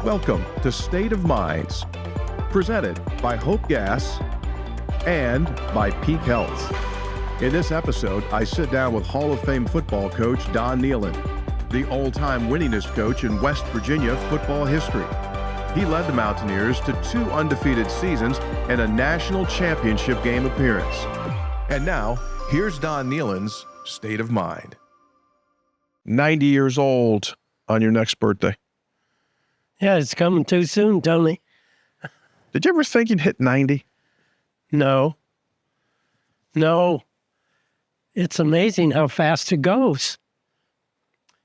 Welcome to State of Minds, presented by Hope Gas and by Peak Health. In this episode, I sit down with Hall of Fame football coach Don Nehlen, the all-time winningest coach in West Virginia football history. He led the Mountaineers to 2 undefeated seasons and a national championship game appearance. And now, here's Don Nehlen's State of Mind. 90 years old on your next birthday. Yeah, it's coming too soon, Tony. Did you ever think you'd hit 90? No. It's amazing how fast it goes.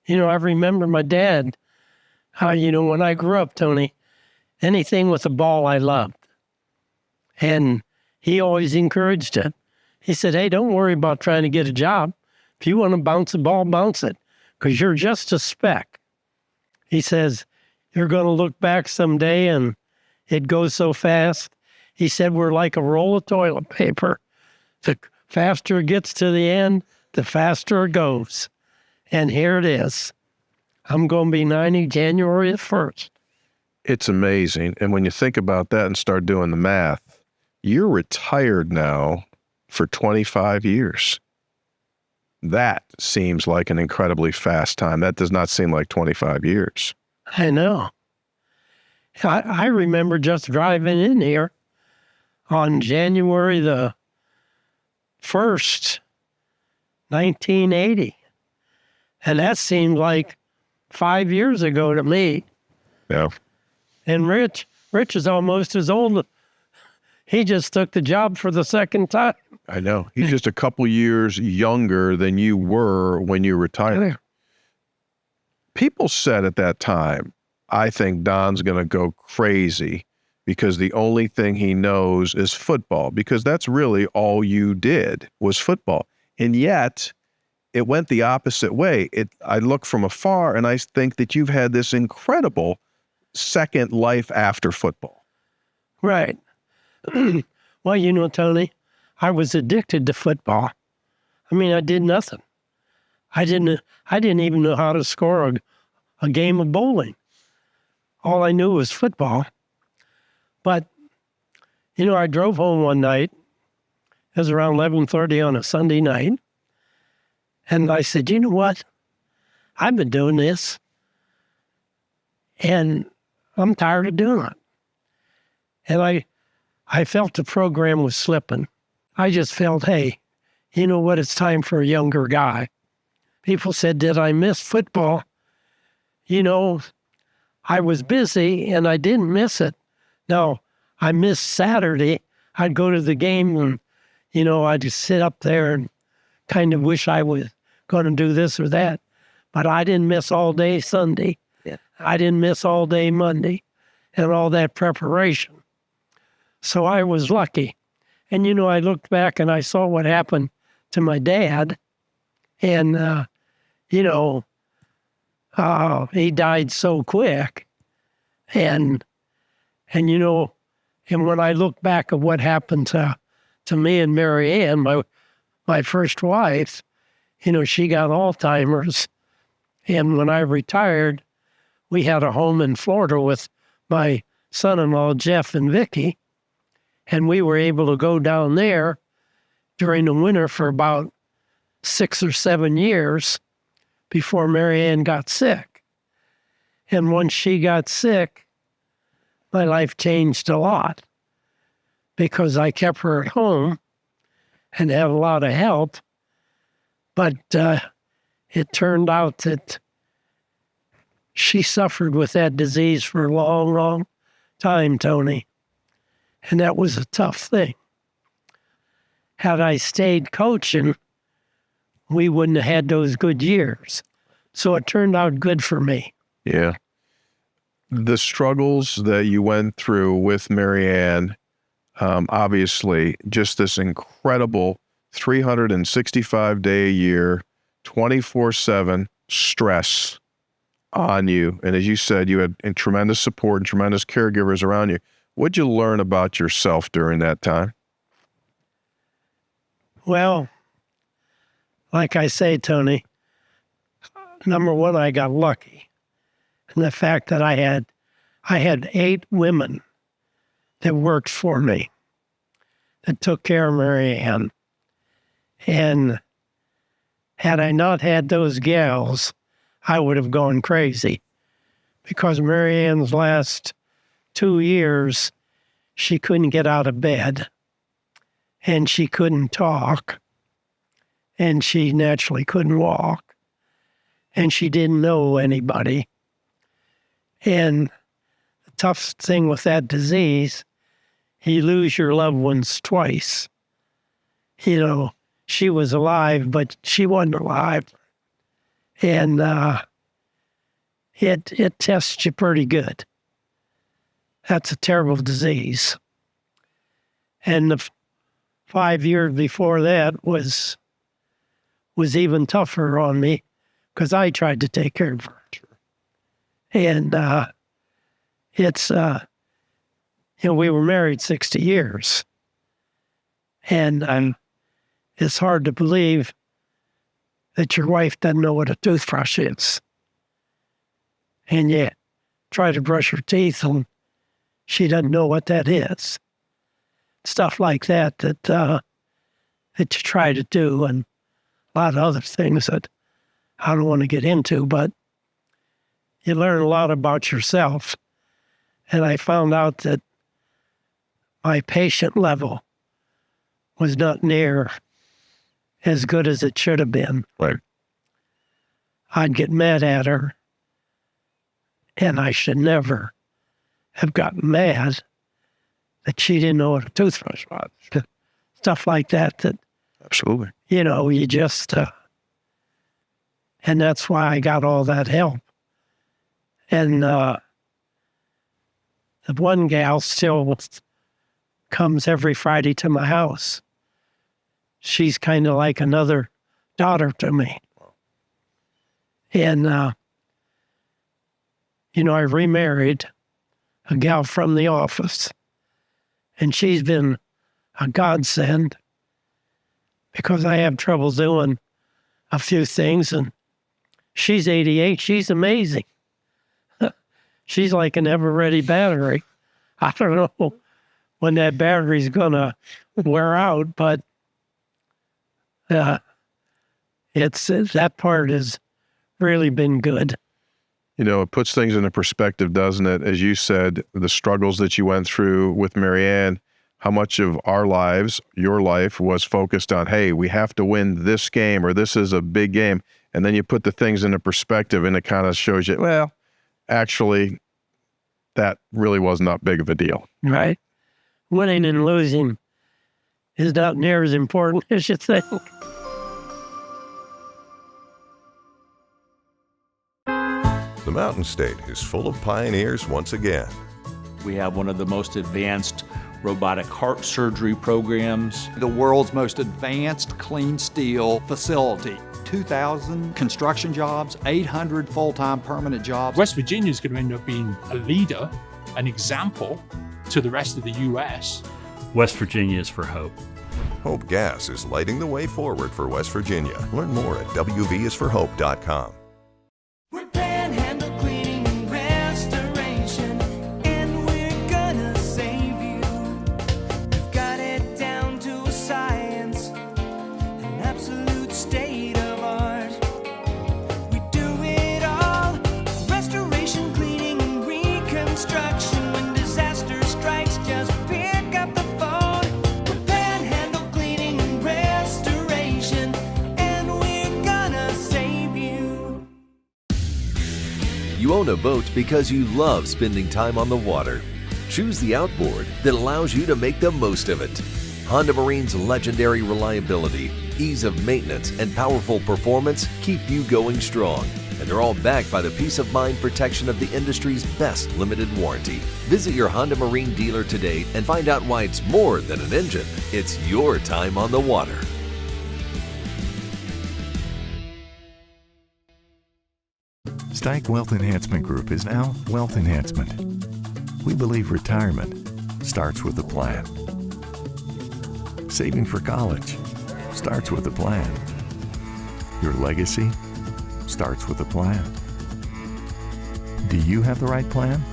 I remember my dad, how, when I grew up, Tony, anything with a ball I loved. And he always encouraged it. He said, hey, don't worry about trying to get a job. If you want to bounce a ball, bounce it, because you're just a speck. He says, you're going to look back someday and it goes so fast. He said, we're like a roll of toilet paper. The faster it gets to the end, the faster it goes. And here it is. I'm going to be 90 January the 1st. It's amazing. And when you think about that and start doing the math, you're retired now for 25 years. That seems like an incredibly fast time. That does not seem like 25 years. I know. I remember just driving in here on January the 1st, 1980. And that seemed like 5 years ago to me. Yeah. And Rich is almost as old. He just took the job for the second time. I know. He's just a couple years younger than you were when you retired. People said at that time, I think Don's going to go crazy because the only thing he knows is football, because that's really all you did was football. And yet it went the opposite way. I look from afar and I think that you've had this incredible second life after football. Right. Well, Tony, I was addicted to football. I mean, I did nothing. I didn't even know how to score a game of bowling. All I knew was football. But, I drove home one night. It was around 11:30 on a Sunday night. And I said, you know what? I've been doing this. And I'm tired of doing it. And I felt the program was slipping. I just felt, hey, you know what? It's time for a younger guy. People said, did I miss football? I was busy and I didn't miss it. No, I missed Saturday. I'd go to the game and, I'd just sit up there and kind of wish I was going to do this or that. But I didn't miss all day Sunday. Yeah. I didn't miss all day Monday and all that preparation. So I was lucky. And, I looked back and I saw what happened to my dad. And, he died so quick. And when I look back at what happened to me and Merryann, my first wife, she got Alzheimer's. And when I retired, we had a home in Florida with my son-in-law, Jeff and Vicky. And we were able to go down there during the winter for about 6 or 7 years before Merryann got sick. And once she got sick, my life changed a lot because I kept her at home and had a lot of help. But it turned out that she suffered with that disease for a long, long time, Tony. And that was a tough thing. Had I stayed coaching, we wouldn't have had those good years. So it turned out good for me. Yeah. The struggles that you went through with Merryann, obviously, just this incredible 365-day a year, 24/7 stress on you. And as you said, you had tremendous support and tremendous caregivers around you. What'd you learn about yourself during that time? Well, like I say, Tony, number one, I got lucky. And the fact that I I had 8 women that worked for me that took care of Merryann. And had I not had those gals, I would have gone crazy, because Merryann's last 2 years, she couldn't get out of bed, and she couldn't talk, and she naturally couldn't walk, and she didn't know anybody. And the tough thing with that disease, you lose your loved ones twice. You know, she was alive, but she wasn't alive. And it tests you pretty good. That's a terrible disease. And the 5 years before that was even tougher on me, because I tried to take care of her. And it's, we were married 60 years. And it's hard to believe that your wife doesn't know what a toothbrush is. And you try to brush her teeth and she doesn't know what that is. Stuff like that you try to do, and a lot of other things that I don't want to get into, but you learn a lot about yourself. And I found out that my patient level was not near as good as it should have been. Right. I'd get mad at her, and I should never have gotten mad that she didn't know what a toothbrush was. Stuff like that. Absolutely. You just, and that's why I got all that help. And the one gal still comes every Friday to my house. She's kind of like another daughter to me. And, I remarried a gal from the office, and she's been a godsend, because I have trouble doing a few things, and she's 88. She's amazing. She's like an ever-ready battery. I don't know when that battery's going to wear out, but that part has really been good. It puts things into perspective, doesn't it? As you said, the struggles that you went through with Merryann, how much of our lives, your life, was focused on, hey, we have to win this game, or this is a big game. And then you put the things into perspective, and it kind of shows you, well, actually, that really was not big of a deal. Right. Winning and losing is not near as important as you think. The Mountain State is full of pioneers once again. We have one of the most advanced robotic heart surgery programs. The world's most advanced clean steel facility. 2,000 construction jobs, 800 full-time permanent jobs. West Virginia is going to end up being a leader, an example to the rest of the U.S. West Virginia is for hope. Hope Gas is lighting the way forward for West Virginia. Learn more at wvisforhope.com. We're Panhandle Cleaning and Restoration, and we're gonna save you. We've got it down to a science, an absolute state of art. We do it all, restoration, cleaning, and reconstruction. When disaster strikes, just pick up the phone. We're Panhandle Cleaning and Restoration, and we're gonna save you. You own a boat because you love spending time on the water. Choose the outboard that allows you to make the most of it. Honda Marine's legendary reliability, ease of maintenance, and powerful performance keep you going strong. And they're all backed by the peace of mind protection of the industry's best limited warranty. Visit your Honda Marine dealer today and find out why it's more than an engine. It's your time on the water. Stike Wealth Enhancement Group is now Wealth Enhancement. We believe retirement starts with a plan. Saving for college starts with a plan. Your legacy starts with a plan. Do you have the right plan?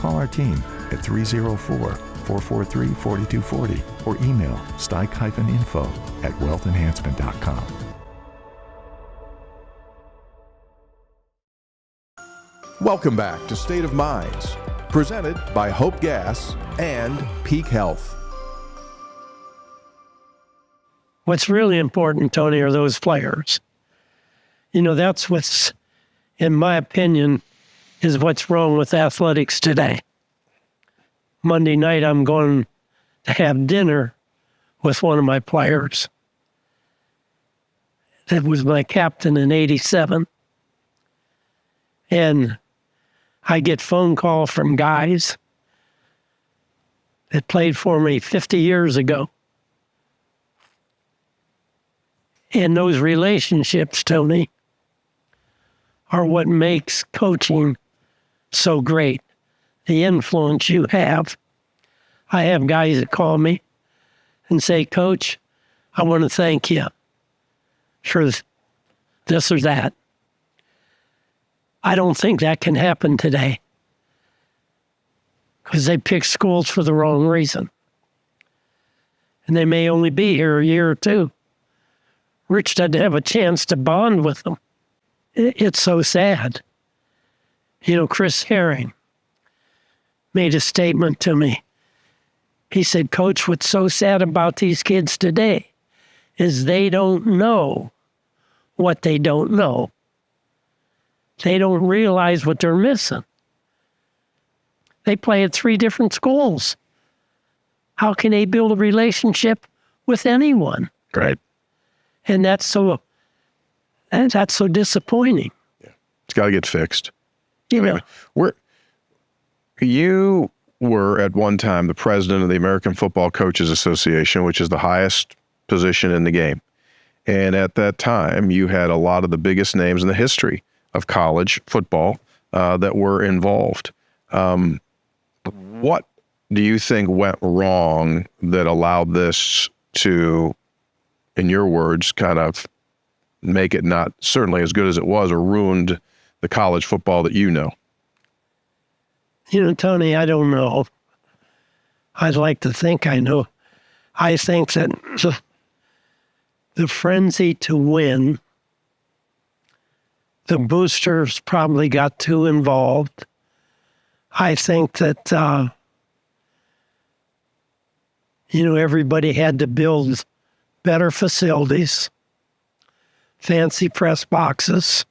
Call our team at 304-443-4240 or email stike-info@wealthenhancement.com. Welcome back to State of Minds, presented by Hope Gas and Peak Health. What's really important, Tony, are those players. That's what's, in my opinion, is what's wrong with athletics today. Monday night, I'm going to have dinner with one of my players. That was my captain in '87. And I get phone call from guys that played for me 50 years ago. And those relationships, Tony, are what makes coaching so great. The influence you have. I have guys that call me and say, Coach, I want to thank you for this or that. I don't think that can happen today because they pick schools for the wrong reason. And they may only be here a year or two. Rich doesn't have a chance to bond with them. It's so sad. Chris Herring made a statement to me. He said, Coach, what's so sad about these kids today is they don't know what they don't know. They don't realize what they're missing. They play at 3 different schools. How can they build a relationship with anyone? Right. And that's so disappointing. Yeah. It's got to get fixed. You were at one time the president of the American Football Coaches Association, which is the highest position in the game. And at that time, you had a lot of the biggest names in the history of college football that were involved. What do you think went wrong that allowed this to, in your words, kind of make it not certainly as good as it was, or ruined the college football that you know? Tony, I don't know. I'd like to think I know. I think that the frenzy to win, the boosters probably got too involved. I think that, everybody had to build better facilities, fancy press boxes,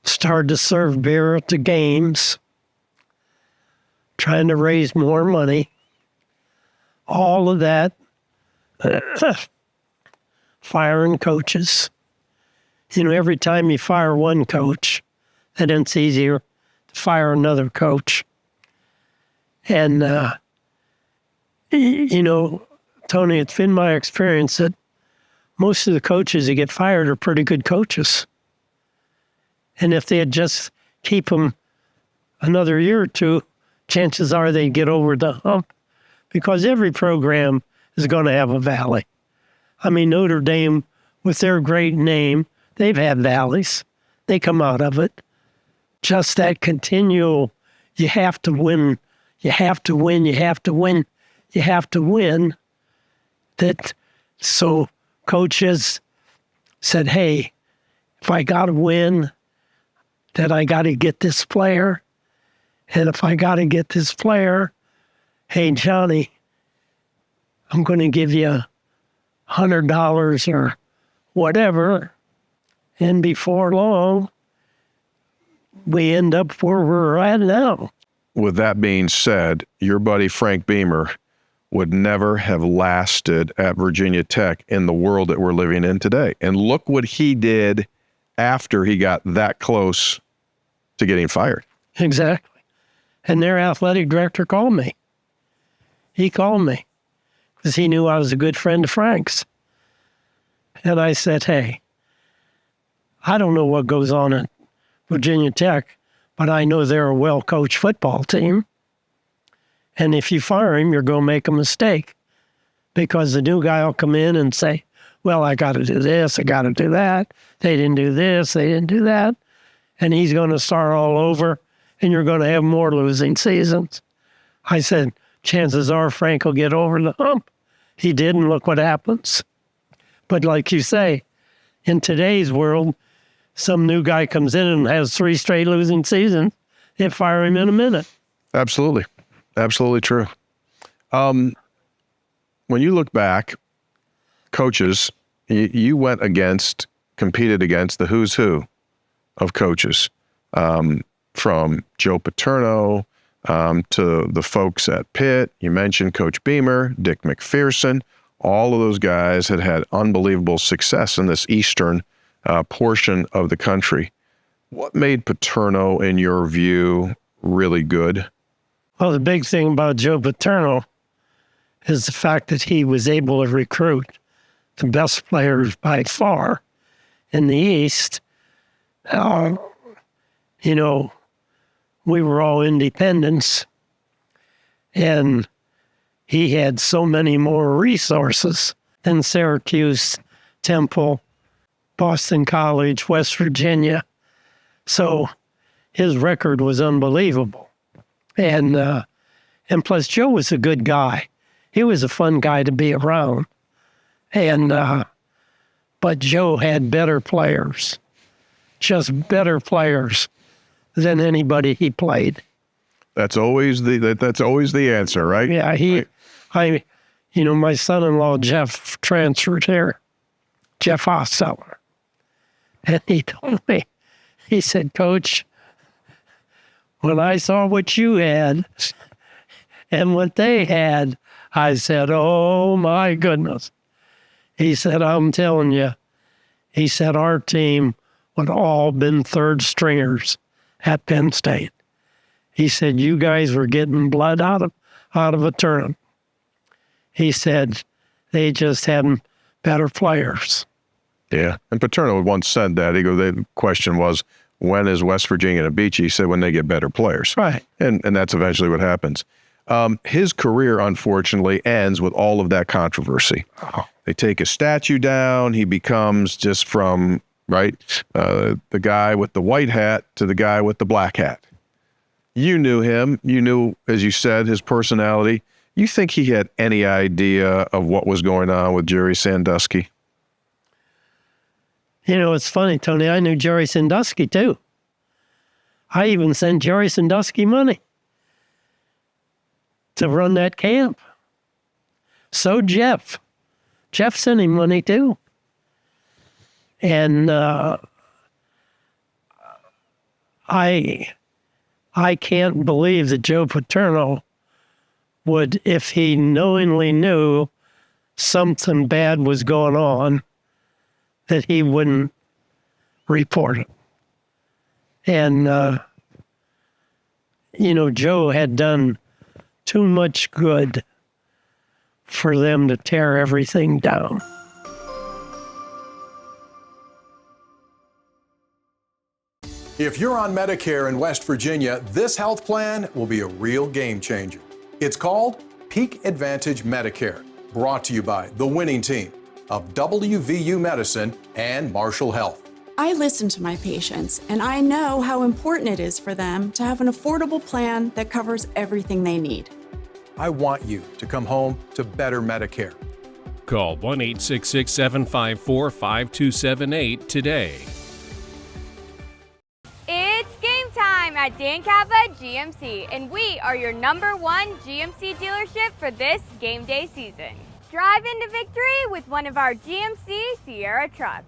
started to serve beer at the games, trying to raise more money. All of that, firing coaches. Every time you fire one coach, then it's easier to fire another coach. And, Tony, it's been my experience that most of the coaches that get fired are pretty good coaches. And if they'd just keep them another year or two, chances are they'd get over the hump, because every program is going to have a valley. I mean, Notre Dame, with their great name, they've had valleys. They come out of it. Just that continual, you have to win, you have to win, you have to win, you have to win. So coaches said, hey, if I got to win, then I got to get this player. And if I got to get this player, hey, Johnny, I'm going to give you $100 or whatever. And before long, we end up where we're at now. With that being said, your buddy Frank Beamer would never have lasted at Virginia Tech in the world that we're living in today. And look what he did after he got that close to getting fired. Exactly. And their athletic director called me. He called me because he knew I was a good friend of Frank's. And I said, hey, I don't know what goes on at Virginia Tech, but I know they're a well-coached football team. And if you fire him, you're going to make a mistake, because the new guy will come in and say, well, I got to do this, I got to do that. They didn't do this, they didn't do that. And he's going to start all over, and you're going to have more losing seasons. I said, chances are Frank will get over the hump. He did, and look what happens. But like you say, in today's world, some new guy comes in and has 3 straight losing seasons, they fire him in a minute. Absolutely. Absolutely true. When you look back, coaches, you competed against the who's who of coaches, from Joe Paterno to the folks at Pitt. You mentioned Coach Beamer, Dick McPherson. All of those guys had unbelievable success in this eastern portion of the country. What made Paterno, in your view, really good? Well, the big thing about Joe Paterno is the fact that he was able to recruit the best players by far in the East. You know, we were all independents, and he had so many more resources than Syracuse, Temple, Boston College, West Virginia. So his record was unbelievable. And plus, Joe was a good guy. He was a fun guy to be around. But Joe had better players, just better players than anybody he played. That's always the answer, right? Yeah, my son-in-law, Jeff, transferred here, Jeff Hosseller. And he told me, he said, Coach, when I saw what you had and what they had, I said, oh my goodness. He said, I'm telling you, he said, our team would all been third stringers at Penn State. He said, you guys were getting blood out of a turnip. He said, they just had better players. Yeah, and Paterno once said that. The question was, when is West Virginia going to beat you? He said, when they get better players. Right. And that's eventually what happens. His career, unfortunately, ends with all of that controversy. Oh. They take his statue down. He becomes just from, the guy with the white hat to the guy with the black hat. You knew him. You knew, as you said, his personality. You think he had any idea of what was going on with Jerry Sandusky? You know, it's funny, Tony. I knew Jerry Sandusky, too. I even sent Jerry Sandusky money to run that camp. So Jeff. Jeff sent him money, too. And I can't believe that Joe Paterno would, if he knowingly knew something bad was going on, that he wouldn't report it. And, Joe had done too much good for them to tear everything down. If you're on Medicare in West Virginia, this health plan will be a real game changer. It's called Peak Advantage Medicare, brought to you by the winning team of WVU Medicine and Marshall Health. I listen to my patients, and I know how important it is for them to have an affordable plan that covers everything they need. I want you to come home to better Medicare. Call 1-866-754-5278 today. It's game time at Dan Cava GMC, and we are your #1 GMC dealership for this game day season. Drive into victory with one of our GMC Sierra trucks.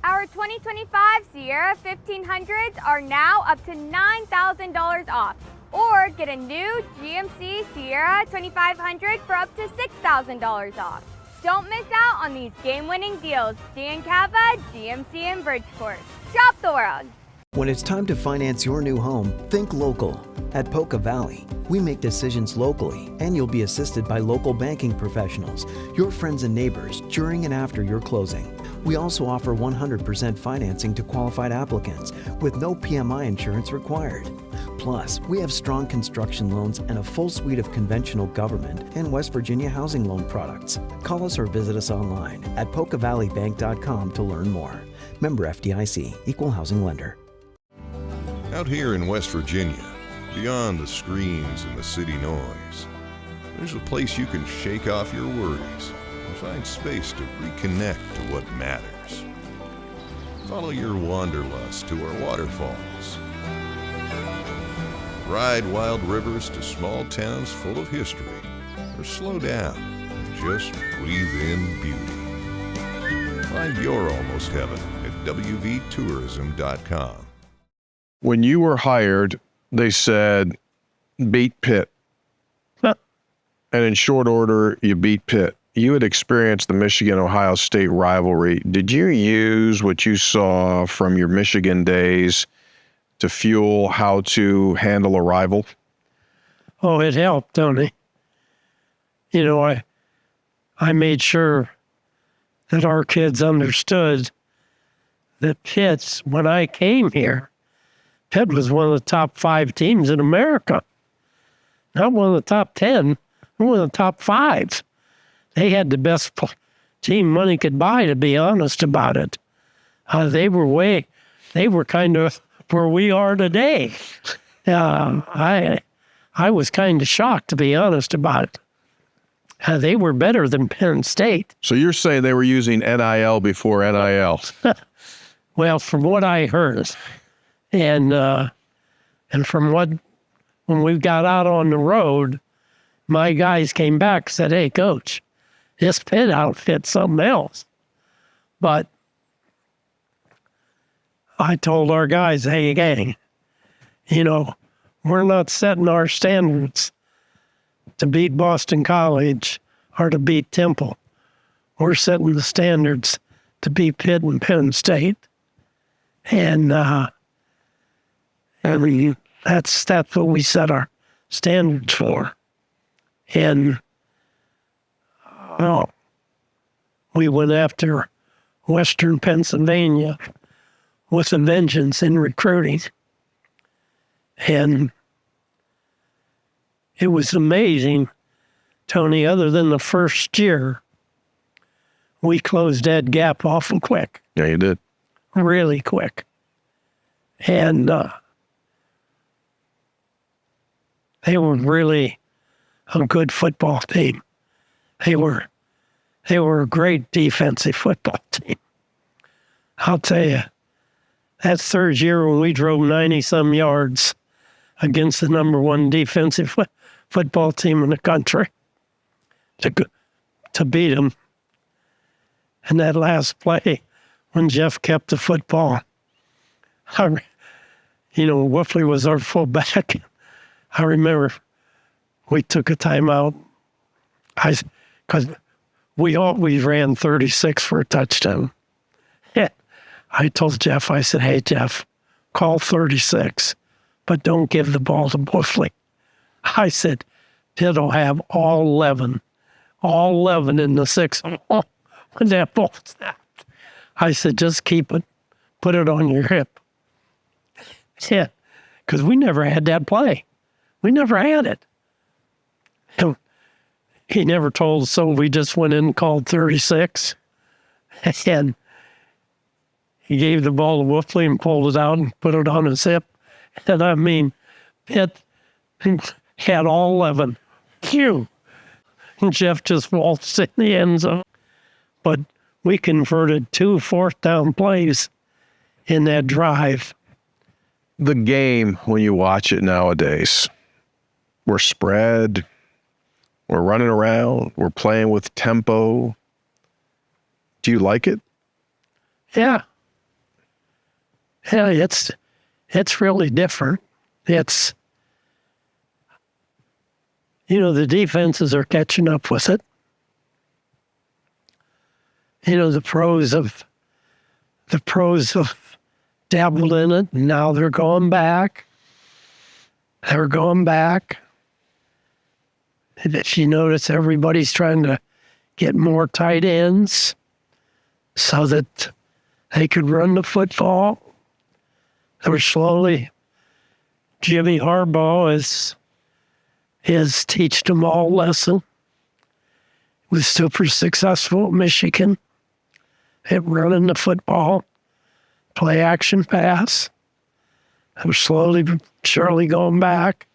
Our 2025 Sierra 1500s are now up to $9,000 off, or get a new GMC Sierra 2500 for up to $6,000 off. Don't miss out on these game-winning deals. Dan Cava GMC in Bridgeport. Shop the world. When it's time to finance your new home, think local. At Poca Valley, we make decisions locally, and you'll be assisted by local banking professionals, your friends and neighbors during and after your closing. We also offer 100% financing to qualified applicants with no PMI insurance required. Plus, we have strong construction loans and a full suite of conventional government and West Virginia housing loan products. Call us or visit us online at PocaValleyBank.com to learn more. Member FDIC, Equal Housing Lender. Out here in West Virginia, Beyond the screens and the city noise, there's a place you can shake off your worries and find space to reconnect to what matters. Follow your wanderlust to our waterfalls. Ride wild rivers to small towns full of history, or slow down and just breathe in beauty. Find your almost heaven at WVTourism.com. When you were hired, they said, beat Pitt. Huh. And in short order, you beat Pitt. You had experienced the Michigan-Ohio State rivalry. Did you use what you saw from your Michigan days to fuel how to handle a rival? Oh, it helped, Tony. You know, I made sure that our kids understood that Pitt, when I came here, Pitt was one of the top 5 teams in America. Not one of the top 10, one of the top 5. They had the best team money could buy, to be honest about it. They were kind of where we are today. I was kind of shocked, to be honest about it. They were better than Penn State. So you're saying they were using NIL before NIL? Well, from what I heard, and from when we got out on the road, my guys came back and said, "Hey, Coach, this Pitt outfit's something else." But I told our guys, "Hey, gang, you know, we're not setting our standards to beat Boston College or to beat Temple. We're setting the standards to beat Pitt and Penn State." And that's what we set our standards for. And we went after Western Pennsylvania with a vengeance in recruiting. And it was amazing, Tony. Other than the first year, we closed that gap awful quick. Yeah, you did. Really quick. And they were really a good football team. They were a great defensive football team. I'll tell you, that third year when we drove 90-some yards against the number 1 defensive football team in the country to beat them. And that last play, when Jeff kept the football, Wolfley was our fullback. I remember we took a timeout because we always ran 36 for a touchdown. I told Jeff, I said, "Hey, Jeff, call 36, but don't give the ball to Wolfley." I said, "Pitt will have all 11 in the 6 when that ball snapped." I said, "Just keep it, put it on your hip." Yeah, because we never had that play. We never had it. And he never told us, so we just went in and called 36. And he gave the ball to Wolfley and pulled it out and put it on his hip. And I mean, Pitt had all 11. Phew. And Jeff just waltzed in the end zone. But we converted 2 fourth-down plays in that drive. The game, when you watch it nowadays, we're spread, we're running around, we're playing with tempo. Do you like it? Yeah. Yeah, it's really different. It's, the defenses are catching up with it. The pros have dabbled in it, and now they're going back. And if you notice, everybody's trying to get more tight ends so that they could run the football. They're slowly, Jimmy Harbaugh has teached them all a lesson. He was super successful at Michigan at running the football, play action pass. I'm slowly but surely going back,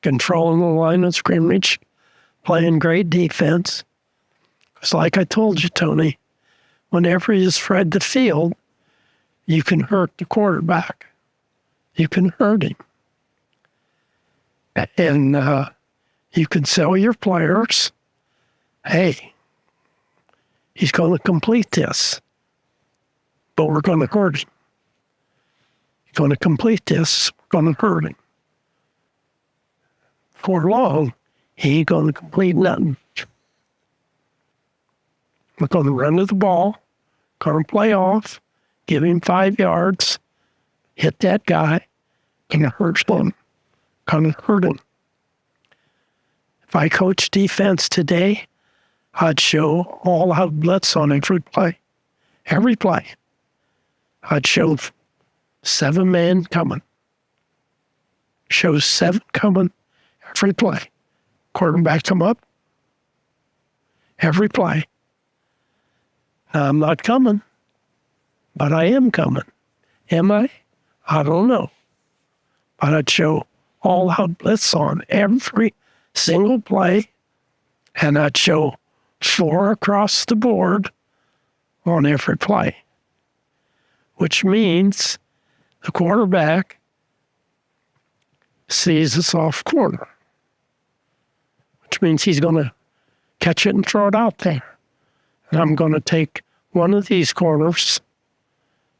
controlling the line of scrimmage, playing great defense. It's like I told you, Tony, whenever you spread the field, you can hurt the quarterback. You can hurt him. And you can tell your players, hey, he's going to complete this, but we're going to hurt him. He's going to complete this, we're going to hurt him. For long, he ain't going to complete nothing. We're going to run to the ball, going to play off, give him 5 yards, hit that guy, going to hurt him, going to hurt him. If I coach defense today, I'd show all out blitz on every play. Every play. I'd show 7 men coming. Show 7 coming every play. Quarterback come up. Every play. Now, I'm not coming, but I am coming. Am I? I don't know. But I'd show all out blitz on every single play, and I'd show 4 across the board on every play, which means the quarterback sees us off corner, which means he's going to catch it and throw it out there. And I'm going to take one of these corners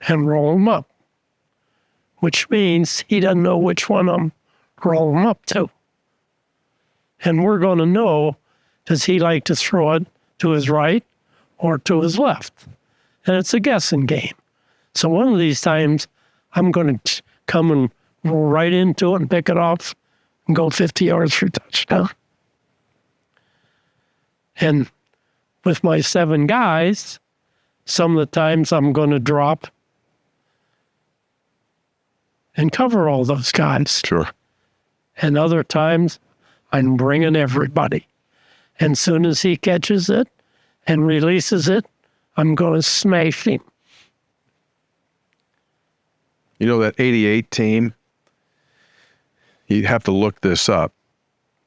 and roll him up, which means he doesn't know which one I'm rolling him up to. And we're going to know, does he like to throw it to his right or to his left? And it's a guessing game. So one of these times, I'm going to come and roll right into it and pick it off and go 50 yards for a touchdown. And with my 7 guys, some of the times I'm going to drop and cover all those guys. Sure. And other times, I'm bringing everybody. And as soon as he catches it and releases it, I'm going to smash him. You know, that 88 team, you'd have to look this up,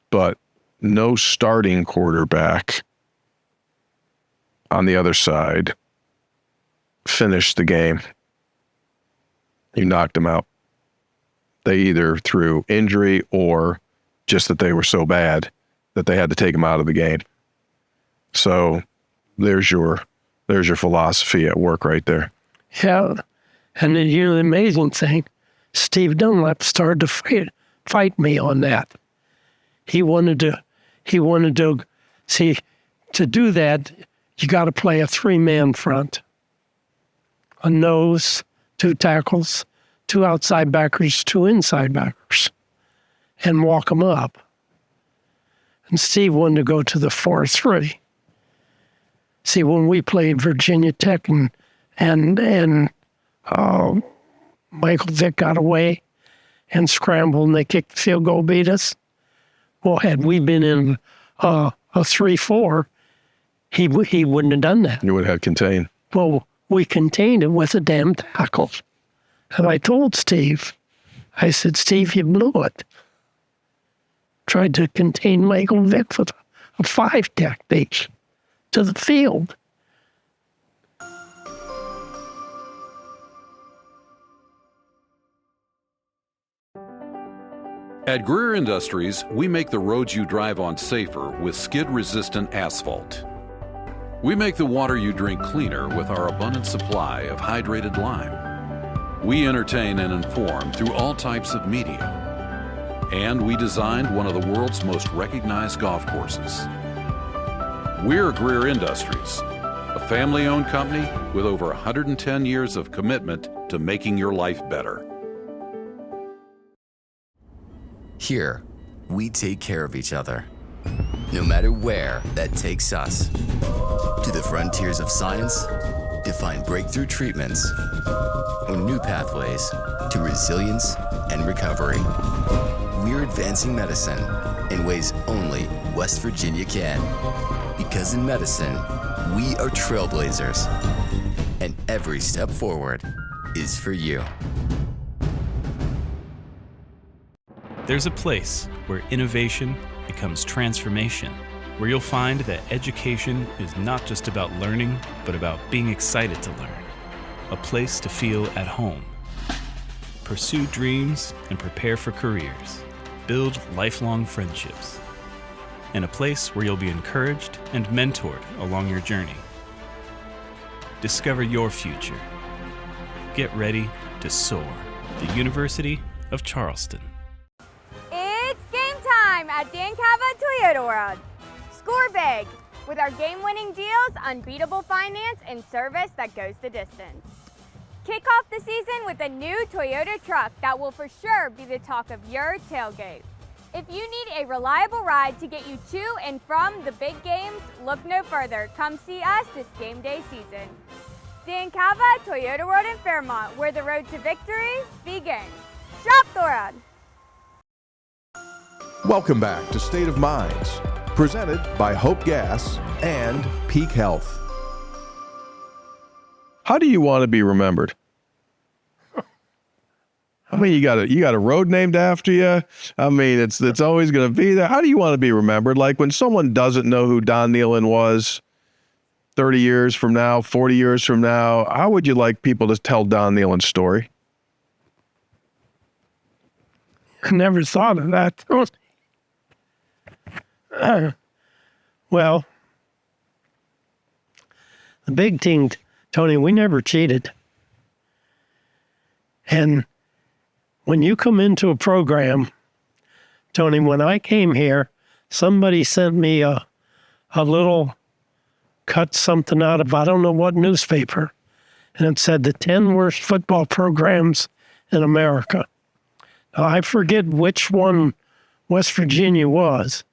but no starting quarterback on the other side finished the game. You knocked them out. They either through injury or just that they were so bad that they had to take them out of the game. So there's your philosophy at work right there. Yeah. And then, you know, the amazing thing, Steve Dunlap started to fight me on that. He wanted to see, to do that, you got to play a 3-man front. A nose, 2 tackles, 2 outside backers, 2 inside backers, and walk them up. And Steve wanted to go to the 4-3. See, when we played Virginia Tech and Michael Vick got away and scrambled and they kicked the field goal, beat us. Well, had we been in a 3-4, he wouldn't have done that. You would have contained. Well, we contained him with a damn tackle. And I told Steve, I said, Steve, you blew it. Tried to contain Michael Vick with a 5 technique to the field. At Greer Industries, we make the roads you drive on safer with skid-resistant asphalt. We make the water you drink cleaner with our abundant supply of hydrated lime. We entertain and inform through all types of media. And we designed one of the world's most recognized golf courses. We're Greer Industries, a family-owned company with over 110 years of commitment to making your life better. Here, we take care of each other, no matter where that takes us. To the frontiers of science, to find breakthrough treatments, or new pathways to resilience and recovery. We're advancing medicine in ways only West Virginia can. Because in medicine, we are trailblazers, and every step forward is for you. There's a place where innovation becomes transformation, where you'll find that education is not just about learning, but about being excited to learn. A place to feel at home. Pursue dreams and prepare for careers. Build lifelong friendships. And a place where you'll be encouraged and mentored along your journey. Discover your future. Get ready to soar. The University of Charleston. It's game time at Dan Cava Toyota World. Score big with our game-winning deals, unbeatable finance, and service that goes the distance. Kick off the season with a new Toyota truck that will for sure be the talk of your tailgate. If you need a reliable ride to get you to and from the big games, look no further. Come see us this game day season. Dan Cava Toyota World in Fairmont, where the road to victory begins. Shop Thorad! Welcome back to State of Minds, presented by Hope Gas and Peak Health. How do you want to be remembered? I mean, you got a road named after you. I mean, it's always going to be there. How do you want to be remembered? Like when someone doesn't know who Don Nehlen was 30 years from now, 40 years from now, how would you like people to tell Don Nehlen's story? I never thought of that. Well, the big thing, Tony, we never cheated. And when you come into a program, Tony, when I came here, somebody sent me a little cut something out of, I don't know what newspaper, and it said the 10 worst football programs in America. Now, I forget which one West Virginia was,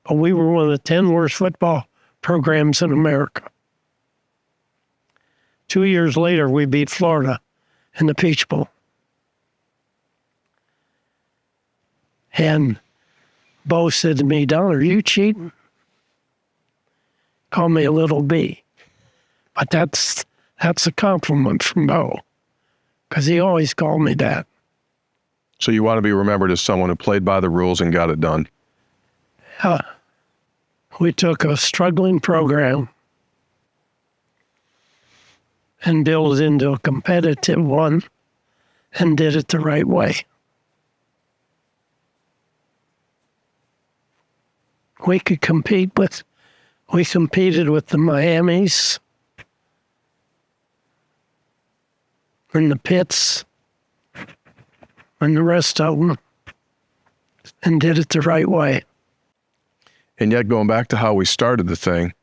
but we were one of the 10 worst football programs in America. 2 years later, we beat Florida in the Peach Bowl. And Bo said to me, Don, are you cheating? Call me a little B. But that's a compliment from Bo, because he always called me that. So you want to be remembered as someone who played by the rules and got it done. We took a struggling program and built it into a competitive one and did it the right way. We competed with the Miamis and the Pitts and the rest of them and did it the right way. And yet, going back to how we started the thing,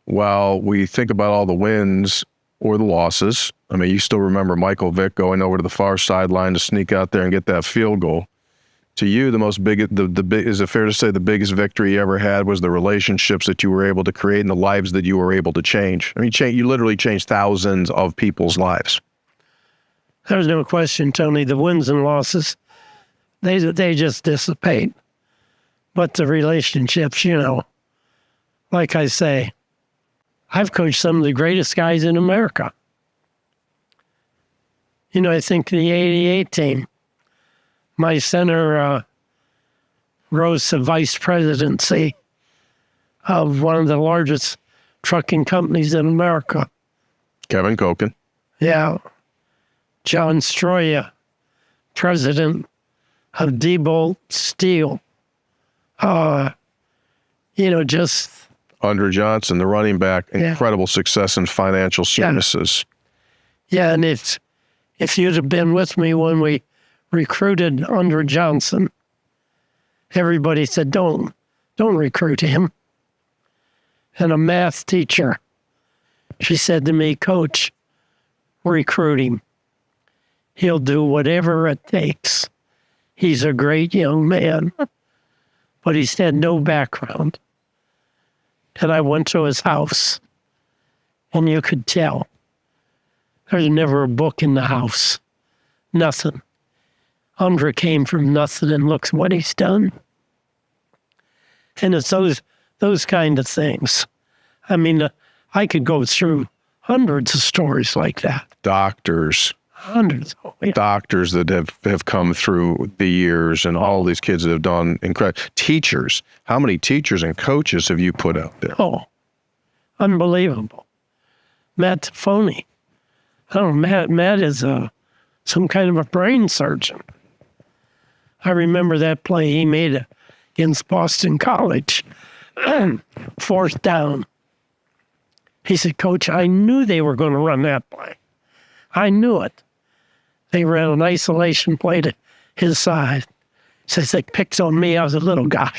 while we think about all the wins or the losses, I mean, you still remember Michael Vick going over to the far sideline to sneak out there and get that field goal. To you, is it fair to say the biggest victory you ever had was the relationships that you were able to create and the lives that you were able to change? I mean, you literally changed thousands of people's lives. There's no question, Tony. The wins and losses, they just dissipate. But the relationships, like I say, I've coached some of the greatest guys in America. I think the 88 team, my center rose to vice presidency of one of the largest trucking companies in America. Kevin Koken. Yeah. John Stroya, president of Diebold Steel. Just... Andre Johnson, the running back, incredible success in financial services. Yeah, and if you'd have been with me when we recruited Andre Johnson, everybody said, don't recruit him. And a math teacher, she said to me, Coach, recruit him. He'll do whatever it takes. He's a great young man, but he's had no background. And I went to his house, and you could tell. There's never a book in the house. Nothing. Andre came from nothing, and look what he's done. And it's those kind of things. I mean, I could go through hundreds of stories like that. Doctors, Hundreds. Oh, yeah. Doctors that have come through the years, and all these kids that have done incredible. Teachers. How many teachers and coaches have you put out there? Oh, unbelievable. Matt Tafoni. Oh, Matt is some kind of a brain surgeon. I remember that play he made against Boston College. 4th down. He said, Coach, I knew they were going to run that play. I knew it. They ran an isolation play to his side. He says, they picked on me. I was a little guy.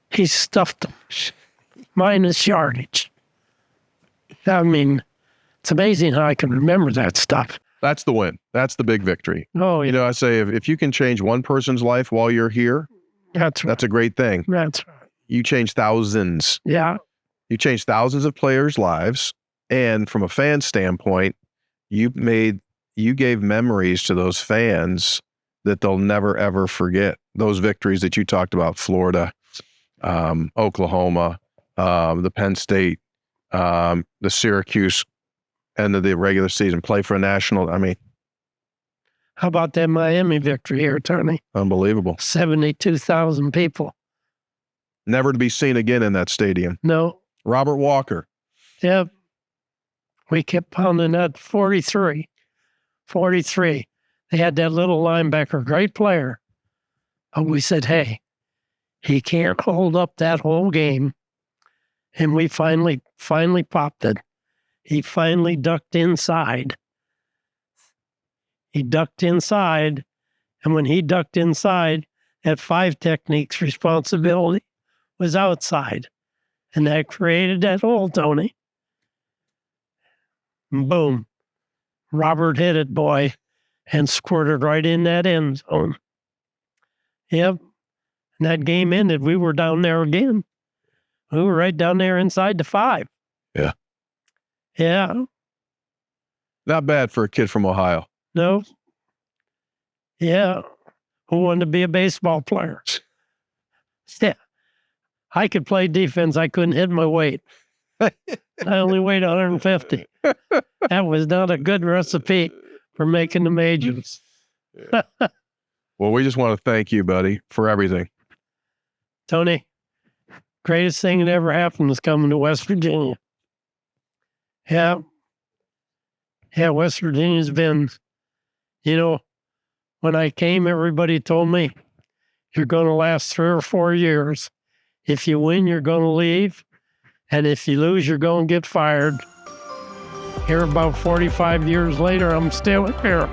He stuffed them. Minus yardage. I mean, it's amazing how I can remember that stuff. That's the win. That's the big victory. Oh, yeah. You know, I say if you can change one person's life while you're here, that's a great thing. That's right. You change thousands. Yeah. You change thousands of players' lives. And from a fan standpoint, you gave memories to those fans that they'll never, ever forget. Those victories that you talked about, Florida, Oklahoma, the Penn State, the Syracuse end of the regular season, play for a national. I mean, how about that Miami victory here, Tony? Unbelievable. 72,000 people. Never to be seen again in that stadium. No. Robert Walker. Yep. We kept pounding that 43. 43. They had that little linebacker, great player. But we said, hey, he can't hold up that whole game. And we finally popped it. He finally ducked inside. He ducked inside. And when he ducked inside, that 5 techniques responsibility was outside. And that created that hole, Tony. And boom. Robert hit it, boy, and squirted right in that end zone. Yep. And that game ended. We were down there again. We were right down there inside the 5. Yeah. Yeah. Not bad for a kid from Ohio. No. Yeah. Who wanted to be a baseball player? Yeah. I could play defense. I couldn't hit my weight. I only weighed 150. That was not a good recipe for making the majors. Well, we just want to thank you, buddy, for everything. Tony, greatest thing that ever happened was coming to West Virginia. Yeah. Yeah, West Virginia's been, you know, when I came, everybody told me, you're going to last 3 or 4 years. If you win, you're going to leave. And if you lose, you're going to get fired. Here about 45 years later, I'm still here.